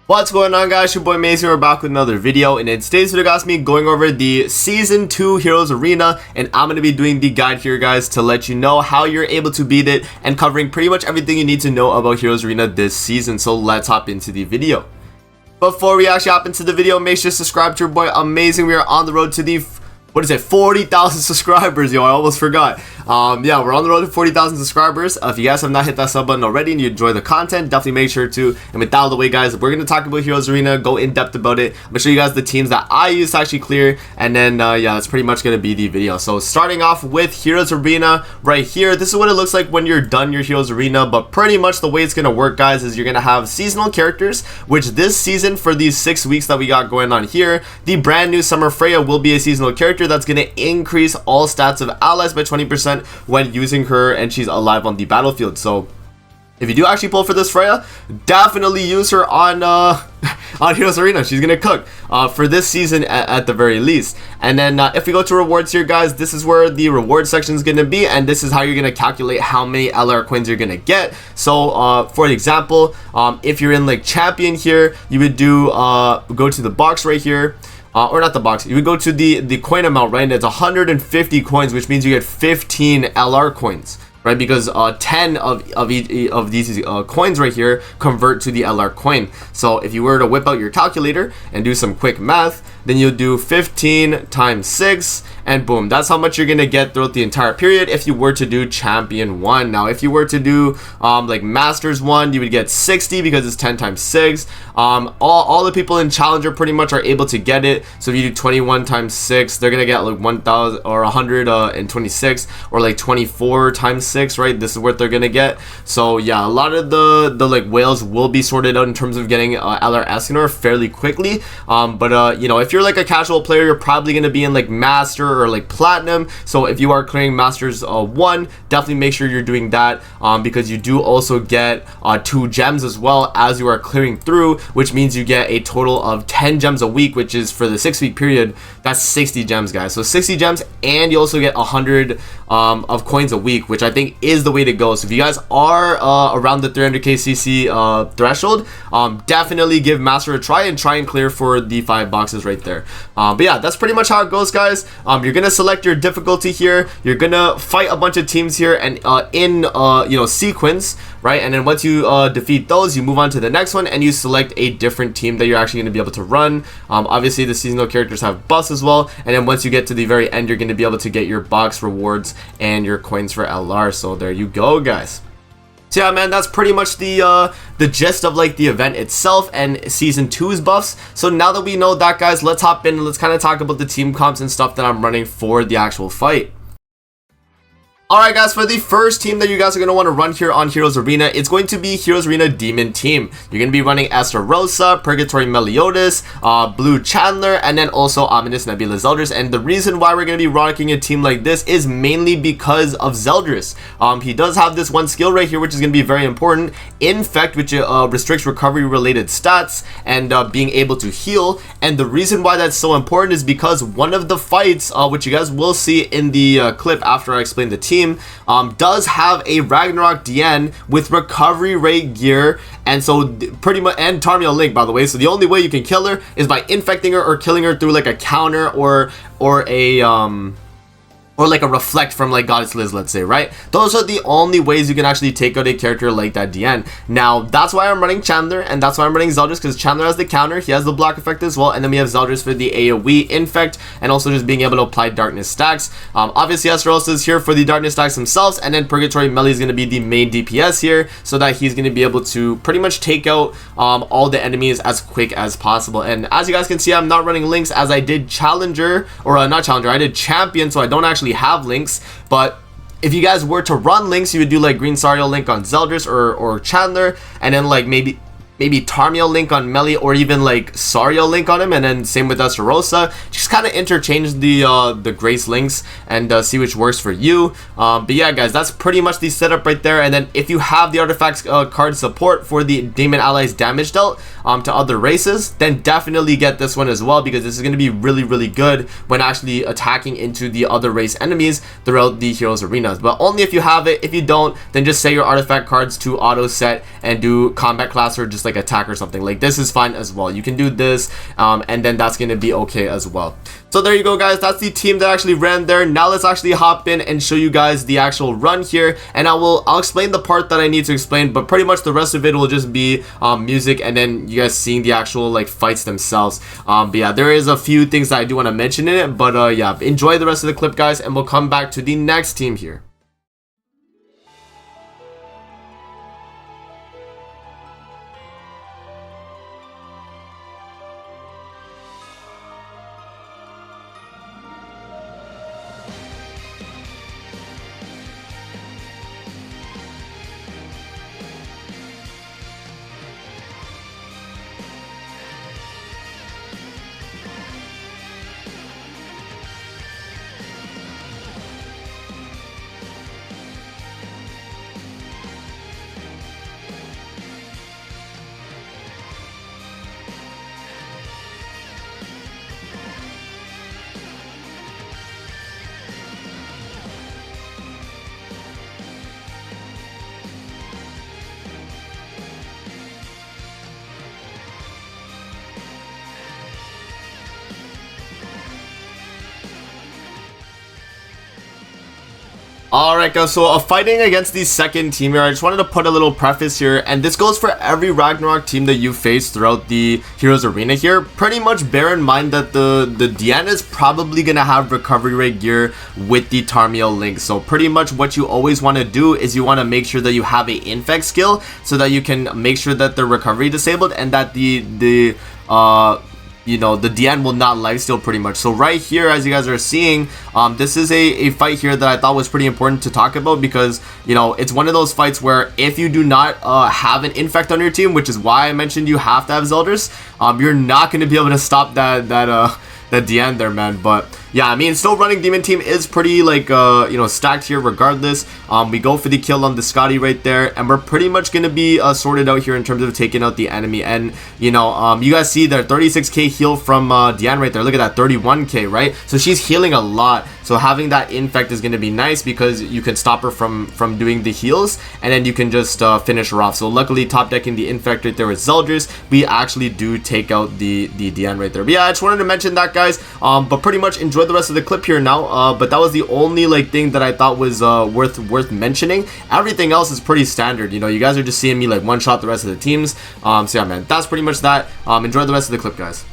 What's going on, guys? Your boy Maze here. We're back with another video, and in today's video, guys, me going over the Season 2 Heroes Arena, and I'm going to be doing the guide here, guys, to let you know how you're able to beat it and covering pretty much everything you need to know about Heroes Arena this season. So let's hop into the video. Before we actually hop into the video, make sure to subscribe to your boy Amazing. We are on the road to the 40,000 subscribers, yo. I almost forgot. Yeah, we're on the road to 40,000 subscribers. If you guys have not hit that sub button already and you enjoy the content, definitely make sure to. And with that out of the way, guys, we're going to talk about Heroes Arena, go in depth about it. I'm going to show you guys the teams that I use to actually clear, and then yeah, that's pretty much going to be the video. So starting off with Heroes Arena right here, this is what it looks like when you're done your Heroes Arena. But pretty much the way it's going to work, guys, is you're going to have seasonal characters, which this season, for these 6 weeks that we got going on here, the brand new Summer Freya will be a seasonal character that's going to increase all stats of allies by 20% when using her and she's alive on the battlefield. So if you do actually pull for this Freya, definitely use her on on Heroes Arena. She's gonna cook for this season at the very least. And then if we go to rewards here, guys, this is where the reward section is gonna be, and this is how you're gonna calculate how many LR coins you're gonna get. So for example, if you're in like champion here, you would do go to the box right here. Or not the box, you would go to the coin amount, right? And it's 150 coins, which means you get 15 LR coins, right? Because 10 of these coins right here convert to the LR coin. So if you were to whip out your calculator and do some quick math, then you'll do 15 times 6, and boom, that's how much you're gonna get throughout the entire period if you were to do champion 1. Now if you were to do like masters 1, you would get 60 because it's 10 times 6. All the people in challenger pretty much are able to get it. So if you do 21 times 6, they're gonna get like 1000 or 126, or like 24 times 6, right? This is what they're gonna get. So yeah, a lot of the like whales will be sorted out in terms of getting LR Escanor fairly quickly. But you know, if you're like a casual player, you're probably gonna be in like master or like platinum. So if you are clearing masters 1, definitely make sure you're doing that, because you do also get 2 gems as well as you are clearing through, which means you get a total of 10 gems a week, which is for the 6-week period. That's 60 gems, guys. So 60 gems, and you also get 100 of coins a week, which I think is the way to go. So if you guys are around the 300k CC threshold, definitely give master a try and clear for the 5 boxes right there. But yeah, that's pretty much how it goes, guys. You're gonna select your difficulty here. You're gonna fight a bunch of teams here, and in you know, sequence, right? And then once you defeat those, you move on to the next one and you select a different team that you're actually going to be able to run. Obviously the seasonal characters have buffs as well, and then once you get to the very end, you're going to be able to get your box rewards and your coins for LR. So there you go, guys. So yeah, man, that's pretty much the gist of like the event itself and season 2's buffs. So now that we know that, guys, let's hop in and let's kind of talk about the team comps and stuff that I'm running for the actual fight. Alright, guys, for the first team that you guys are going to want to run here on Heroes Arena, it's going to be Heroes Arena Demon Team. You're going to be running Rosa, Purgatory Meliodas, Blue Chandler, and then also Ominous Nebula Zeldris. And the reason why we're going to be rocking a team like this is mainly because of Zeldris. He does have this one skill right here, which is going to be very important, Infect, which restricts recovery related stats and being able to heal. And the reason why that's so important is because one of the fights, which you guys will see in the clip after I explain the team, does have a Ragnarok DN with recovery rate gear, and so pretty much, and Tarmiel Link, by the way. So the only way you can kill her is by infecting her or killing her through like a counter or like a reflect from like Goddess Liz, let's say, right? Those are the only ways you can actually take out a character like that DN. Now, that's why I'm running Chandler, and that's why I'm running Zeldris, because Chandler has the counter, he has the block effect as well, and then we have Zeldris for the AoE infect, and also just being able to apply darkness stacks. Obviously, Esteros is here for the darkness stacks themselves, and then Purgatory Melly is going to be the main DPS here, so that he's going to be able to pretty much take out all the enemies as quick as possible. And as you guys can see, I'm not running links, as I did challenger, or not challenger, I did champion, so I don't actually have links. But if you guys were to run links, you would do like Green Sariel Link on Zeldris or Chandler, and then like maybe Tarmiel Link on Melly, or even like Sariel Link on him, and then same with Rosa. Just kind of interchange the Grace links and see which works for you. But yeah, guys, that's pretty much the setup right there. And then if you have the artifacts card support for the Demon Allies damage dealt to other races, then definitely get this one as well, because this is going to be really, really good when actually attacking into the other race enemies throughout the Heroes Arenas. But only if you have it. If you don't, then just set your artifact cards to auto set and do combat class or just just like attack or something. Like this is fine as well. You can do this, and then that's gonna be okay as well. So there you go, guys. That's the team that actually ran there. Now let's actually hop in and show you guys the actual run here, and I'll explain the part that I need to explain, but pretty much the rest of it will just be music, and then you guys seeing the actual like fights themselves. But yeah, there is a few things that I do want to mention in it, but yeah, enjoy the rest of the clip, guys, and we'll come back to the next team here. Alright, guys, so fighting against the second team here, I just wanted to put a little preface here, and this goes for every Ragnarok team that you face throughout the Heroes Arena here. Pretty much bear in mind that the Diana is probably going to have recovery rate gear with the Tarmiel link. So pretty much what you always want to do is you want to make sure that you have a infect skill so that you can make sure that the recovery disabled and that you know, the DN will not lifesteal pretty much. So right here, as you guys are seeing, this is a fight here that I thought was pretty important to talk about, because, you know, it's one of those fights where if you do not have an infect on your team, which is why I mentioned you have to have Zeldris, you're not going to be able to stop that DN there, man. But yeah, I mean, still running Demon Team is pretty, like, you know, stacked here regardless. We go for the kill on the Scotty right there, and we're pretty much going to be sorted out here in terms of taking out the enemy. And, you know, you guys see their 36k heal from Diane right there. Look at that, 31k, right? So she's healing a lot. So having that infect is going to be nice because you can stop her from doing the heals, and then you can just finish her off. So luckily, top decking the infect right there with Zeldris, we actually do take out the Diane right there. But yeah, I just wanted to mention that, guys. But pretty much enjoy the rest of the clip here now. But that was the only like thing that I thought was worth mentioning. Everything else is pretty standard. You know, you guys are just seeing me like one shot the rest of the teams. So yeah, man, that's pretty much that. Enjoy the rest of the clip, guys.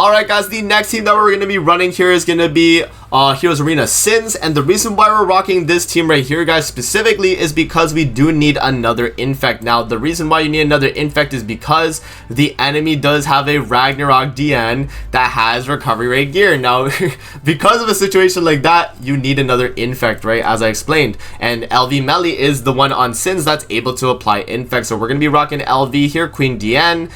Alright guys, the next team that we're going to be running here is going to be Heroes Arena Sins, and the reason why we're rocking this team right here guys specifically is because we do need another infect. Now the reason why you need another infect is because the enemy does have a Ragnarok DN that has recovery rate gear. Now because of a situation like that, you need another infect, right, as I explained, and LV Melly is the one on Sins that's able to apply infect. So we're going to be rocking LV here, Queen DN,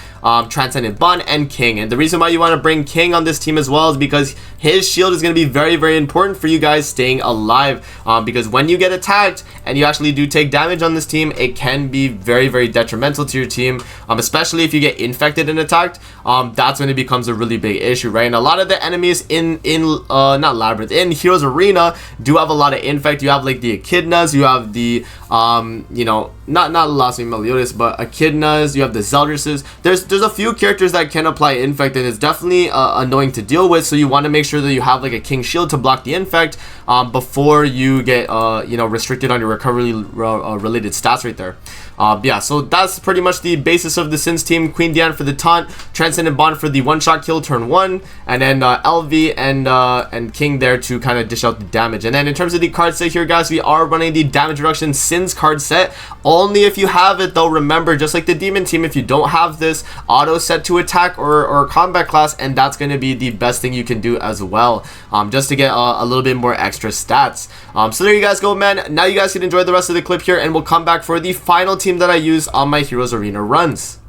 Transcendent Bond, and King. And the reason why you want to bring King on this team as well is because his shield is going to be very important for you guys staying alive, because when you get attacked and you actually do take damage on this team, it can be very detrimental to your team, especially if you get infected and attacked. That's when it becomes a really big issue, right? And a lot of the enemies in not Labyrinth, in Heroes Arena do have a lot of infect. You have like the Echidnas, you have the you know, not Lostvayne Meliodas, but Echidnas, you have the Zeldresses. There's a few characters that can apply infect, and it's definitely annoying to deal with, so you want to make sure that you have like a King Shield to block the infect before you get you know, restricted on your recovery related stats right there. Yeah, so that's pretty much the basis of the Sins team. Queen Diane for the taunt, Transcendent Bond for the one-shot kill turn 1, and then LV and King there to kind of dish out the damage. And then in terms of the card set here guys, we are running the damage reduction Sins card set only if you have it though. Remember, just like the demon team, if you don't have this, auto set to attack or combat class, and that's going to be the best thing you can do as well, just to get a little bit more extra stats. So there you guys go, man. Now you guys can enjoy the rest of the clip here, and we'll come back for the final team that I use on my Heroes Arena runs.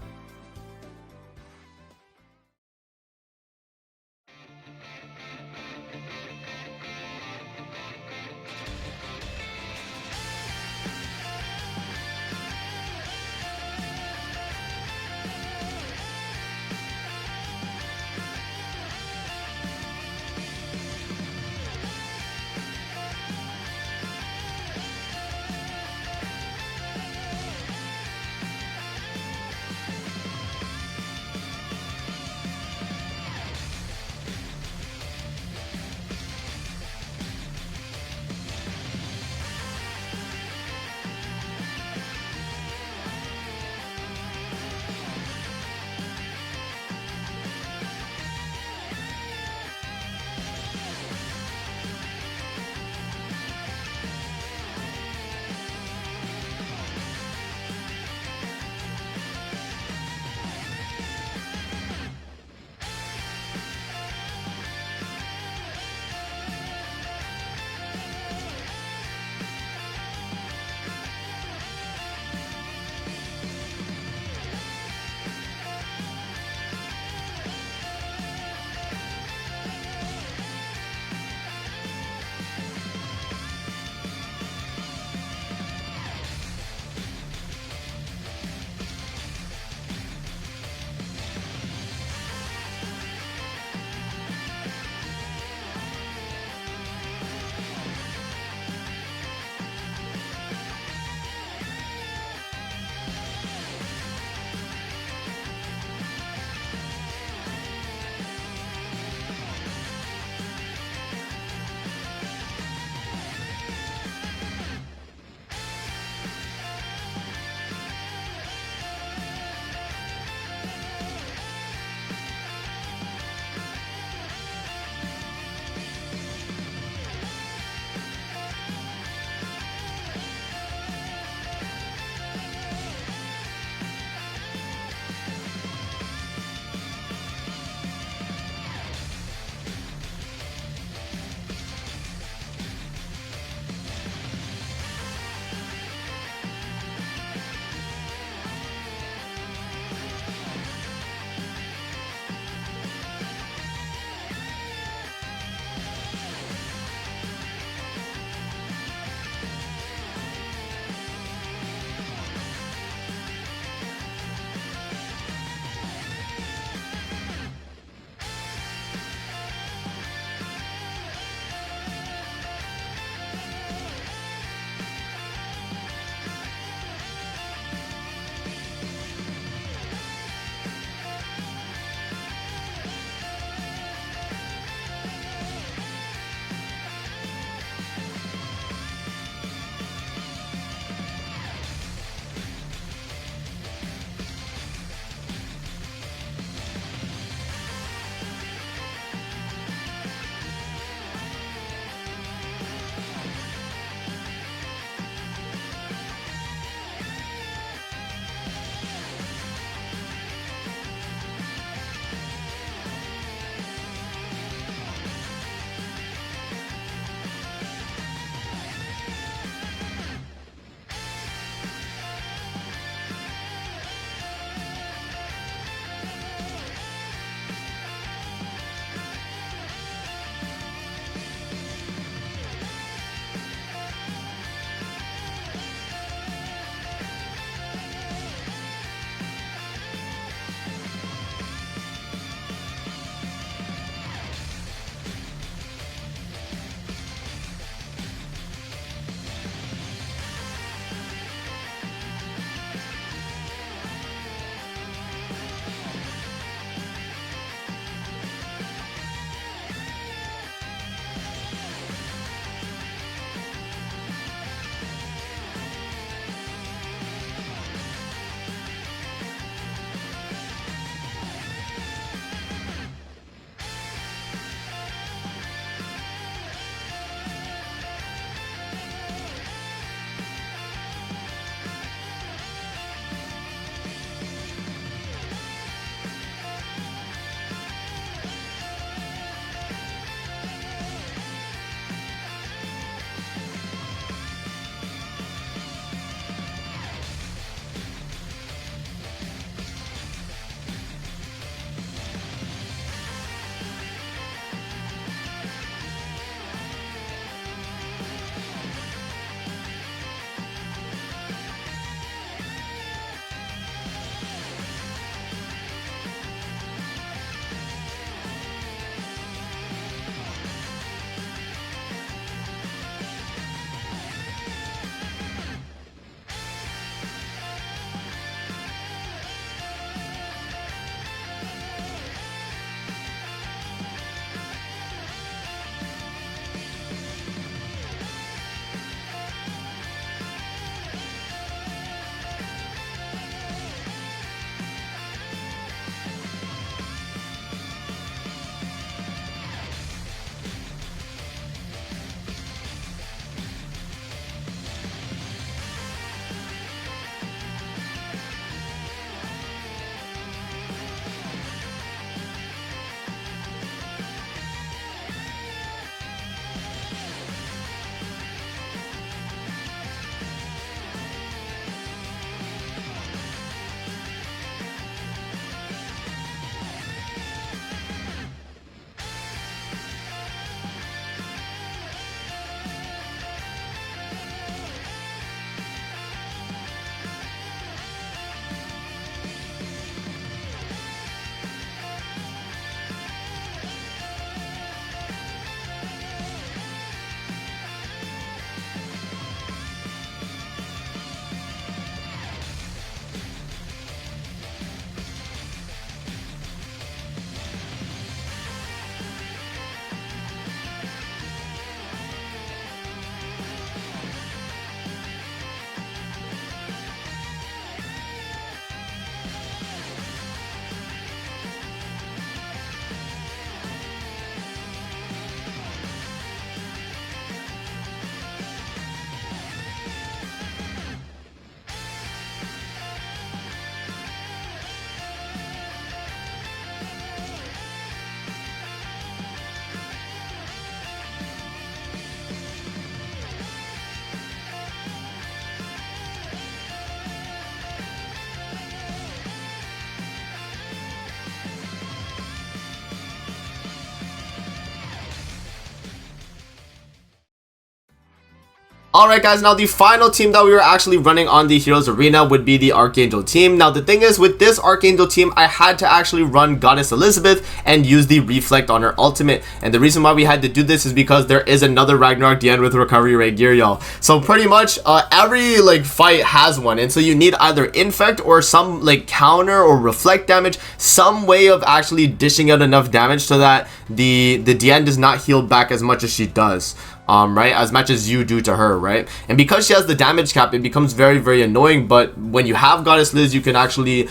Alright guys, now the final team that we were actually running on the Heroes Arena would be the Archangel team. Now the thing is, with this Archangel team, I had to actually run Goddess Elizabeth and use the Reflect on her ultimate. And the reason why we had to do this is because there is another Ragnarok DN with recovery rate gear, y'all. So pretty much every like fight has one, and so you need either Infect or some like counter or reflect damage, some way of actually dishing out enough damage so that the DN does not heal back as much as she does. Right, as much as you do to her, right? And because she has the damage cap, it becomes very, very annoying. But when you have Goddess Liz, you can actually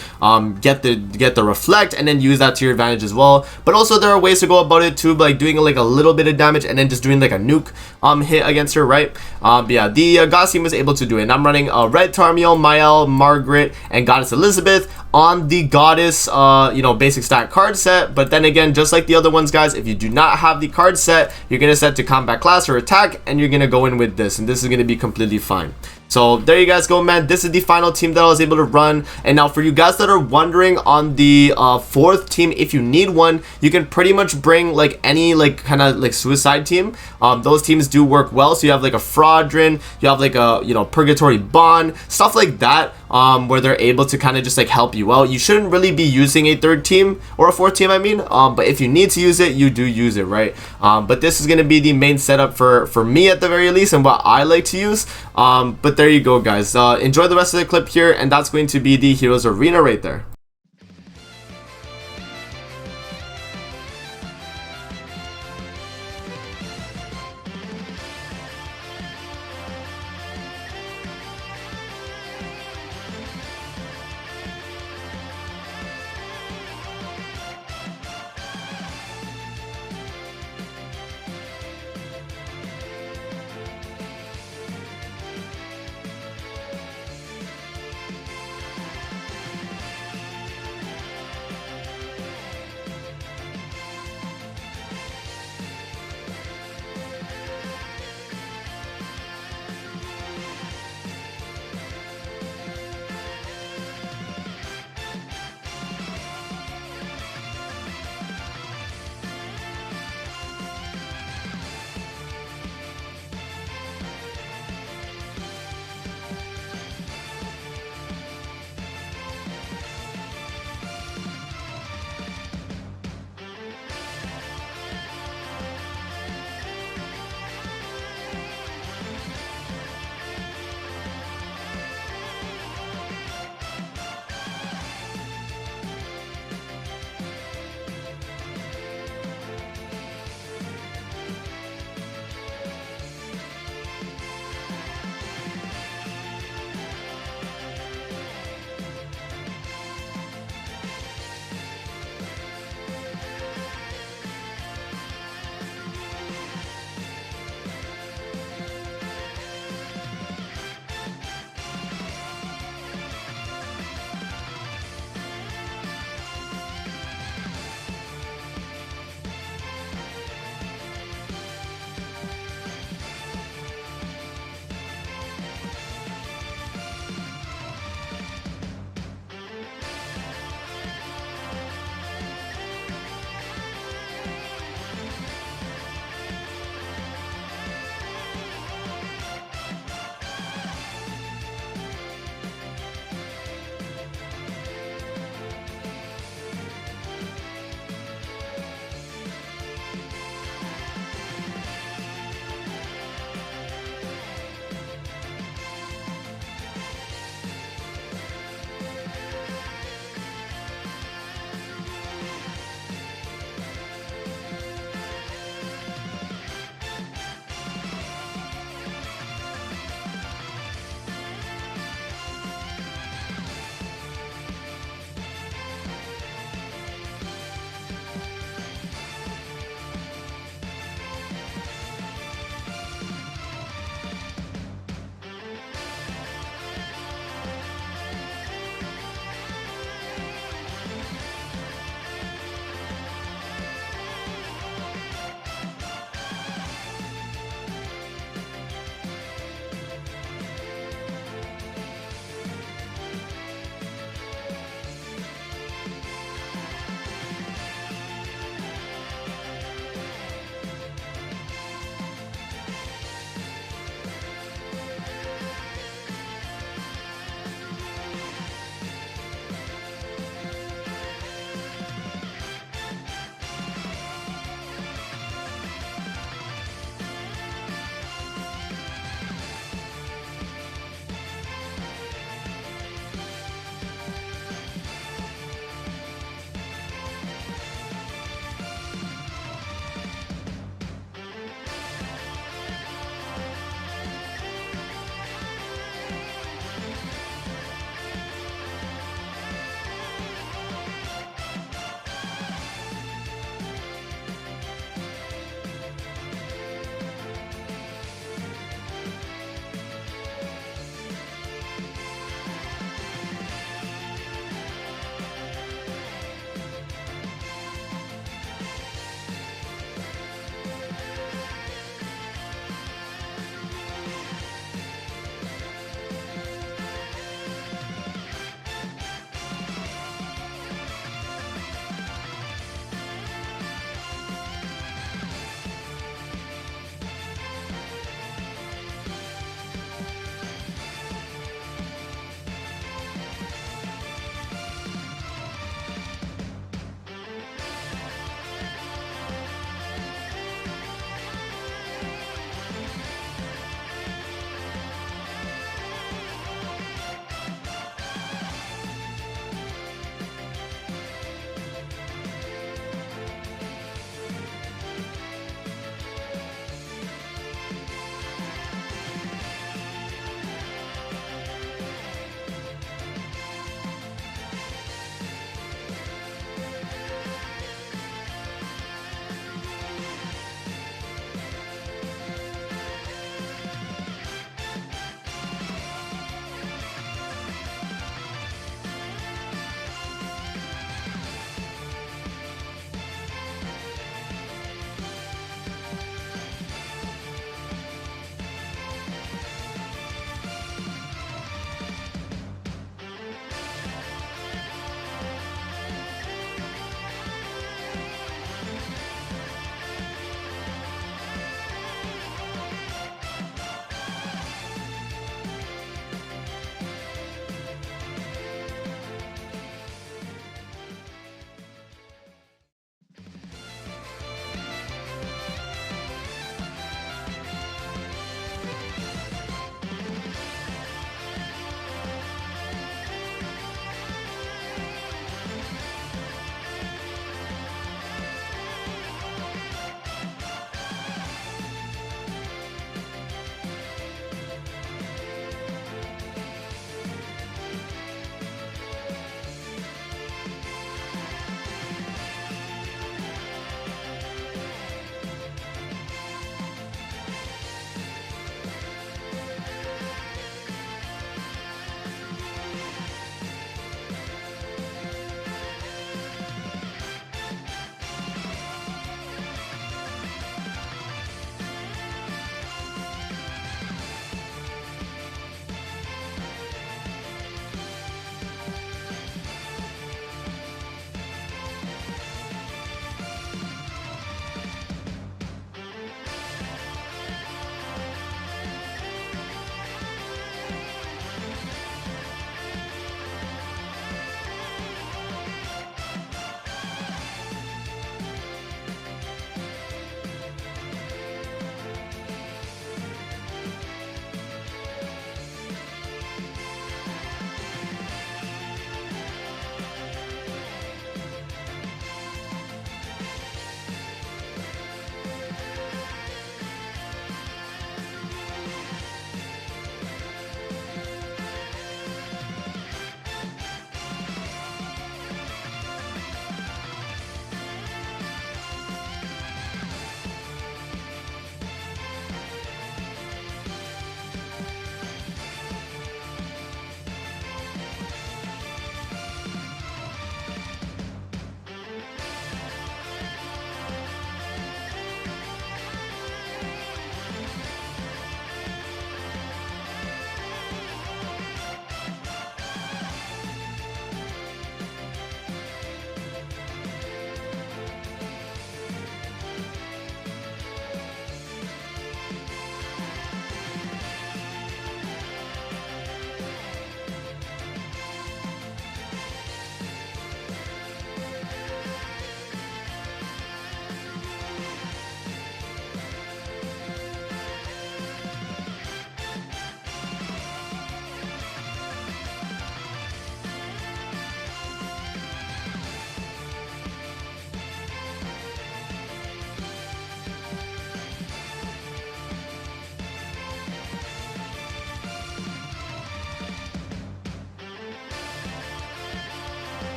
get the reflect and then use that to your advantage as well. But also there are ways to go about it too, like doing like a little bit of damage and then just doing like a nuke hit against her, right? But yeah, the Goddess team was able to do it. And I'm running Red Tarmiel, Mael, Margaret, and Goddess Elizabeth on the Goddess you know, basic stat card set. But then again, just like the other ones, guys, if you do not have the card set, you're gonna set to combat class or attack, and you're gonna go in with this, and this is gonna be completely fine. So there you guys go, man. This is the final team that I was able to run. And now for you guys that are wondering on the fourth team, if you need one, you can pretty much bring like any like kind of like suicide team. Those teams do work well. So you have like a Fraudrin, you have like a, you know, Purgatory Bond, stuff like that, where they're able to kind of just like help you out. You shouldn't really be using a third team or a fourth team, I mean, but if you need to use it, you do use it, right? But this is going to be the main setup for me at the very least, and what I like to use. But there you go, guys. Enjoy the rest of the clip here, and that's going to be the Heroes Arena right there.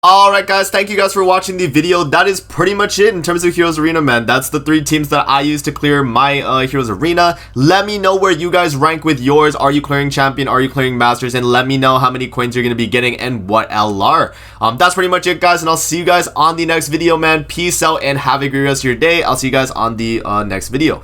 Alright guys, thank you guys for watching the video. That is pretty much it in terms of Heroes Arena, man. That's the 3 teams that I use to clear my Heroes Arena. Let me know where you guys rank with yours. Are you clearing Champion? Are you clearing Masters? And let me know how many coins you're going to be getting and what LR. That's pretty much it, guys, and I'll see you guys on the next video, man. Peace out and have a great rest of your day. I'll see you guys on the next video.